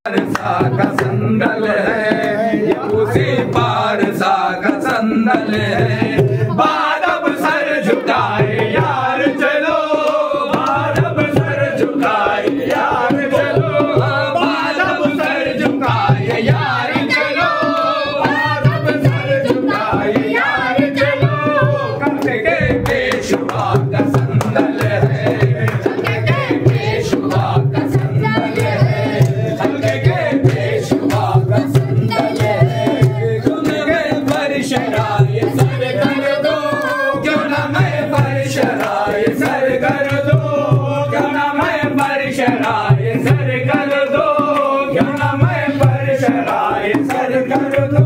का संदल है, ये उसी पारसा का संदल है। बारब सर झुकाए यार चलो, बारब सर झुकाए यार चलो, बारब सर झुकाए यार चलो, बारब सर झुकाए यार चलो। कंधे के पेशवा का संदल है, कंधे के पेशवा का संदल है, कंधे के पेशवा का संदल है। तुम्हें परशराय सर कर दो, क्यों ना मैं परशराय सर कर दो, क्यों ना मैं परशराय सर कर दो, क्यों ना मैं परशराय सर कर दो।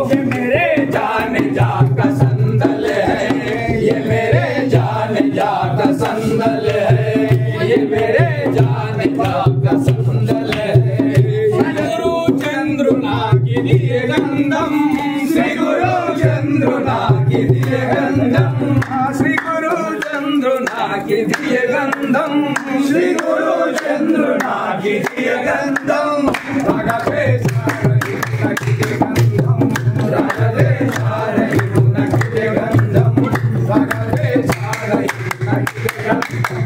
ये मेरे जान जा का संदल है, ये मेरे जान जा का संदल है, ये मेरे जान जा का संदल है। गुरु चंद्रुना की दिए गंधम, श्री गुरु चंद्रुना की दिए गंधम, श्री गुरु चंद्रुना की दिए गंधम, श्री गुरु चंद्रुना की दिए गंधम। रागा पे सारही नखिते गंधम, रागा पे सारही नखिते गंधम, रागा पे सारही नखिते गंधम,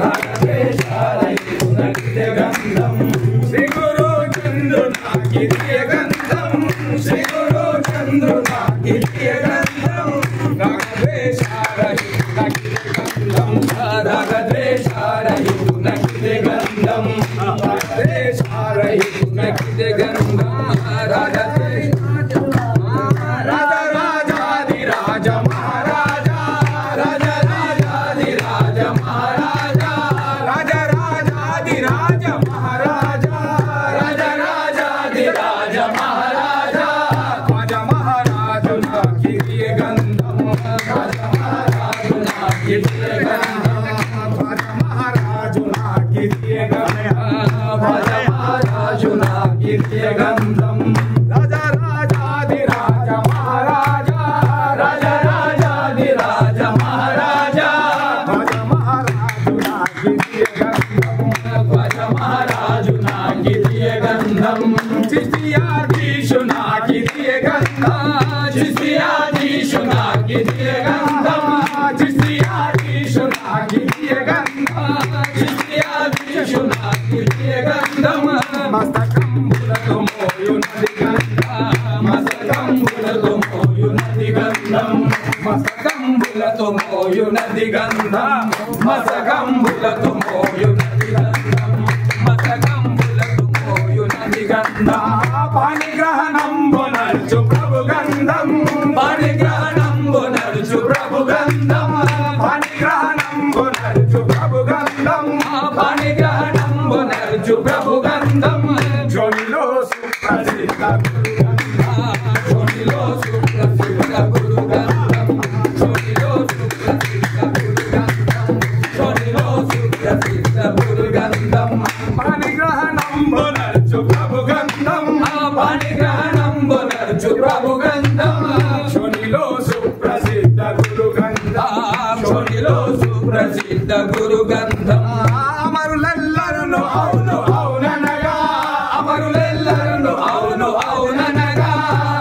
रागा पे सारही नखिते गंधम। श्री गुरु चंद्रुना की दिए गंधम, श्री गुरु चंद्रुना की दिए गंधम। रागा पे सारही नखिते गंधम, रागा पे सारही नखिते गंधम, रागा पे सारही नखिते गंधम। राजा राजा राजाधिराज महाराजा, राजा राजाधिराज महाराजा, राजा राजाधिराज महाराजा, राजा राजाधिराज महाराजा। राजा महाराजुना की दिए गंधम, राजा महाराजुना की दिए गंधम, राजा महाराजुना की दिए गंधम, राजा महाराजुना की दिए गंधम। राजा राजाधिराज महाराजा, राजा राजाधिराज महाराजा, राजा महाराजुना की दिए गंधम, राजा महाराजुना की दिए गंधम। चिश्तियाधीशुना की दिए गंधम, चिश्तियाधीशुना की दिए गंधम, चिश्तियाधीशुना की दिए गंधम, चिश्तियाधीशुना की दिए गंधम। मस्तकं बुलतु मोयु नदि गंधम, मस्तकं बुलतु मोयु नदि गंधम, मस्तकं बुलतु मोयु नदि गंधम, मस्तकं बुलतु मोयु नदि गंधम, मस्तकं बुलतु मोयु नदि गंधम। पाणिग्रहणं पुनर्चु प्रभु गंधम, पाणिग्रहणं पुनर्चु प्रभु गंधम, पाणिग्रहणं पुनर्चु प्रभु गंधम, पाणिग्रहणं पुनर्चु प्रभु गंधम। जोनिलो सुप्रसिद्ध गुरु गंधम, जोनिलो सुप्रसिद्ध गुरु गंधम, जोनिलो सुप्रसिद्ध गुरु गंधम, जोनिलो सुप्रसिद्ध गुरु गंधम। पाणिग्रहणं पुनर्चु प्रभु गंधम, पाणिग्रहणं पुनर्चु प्रभु गंधम। जोनिलो सुप्रसिद्ध गुरु गंधम, जोनिलो सुप्रसिद्ध गुरु गंधम। అమరులెల్లరును అవును అవుననగా, అమరులెల్లరును అవును అవుననగా,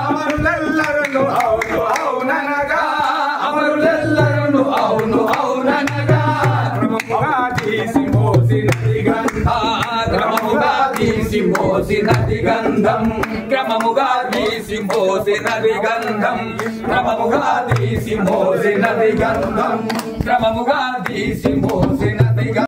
అమరులెల్లరును అవును అవుననగా, అమరులెల్లరును అవును అవుననగా। క్రమముగా తీసి మోసిన దిగంధం, క్రమముగా తీసి మోసిన దిగంధం, క్రమముగా తీసి మోసిన దిగంధం, క్రమముగా తీసి మోసిన దిగంధం, క్రమముగా తీసి మోసిన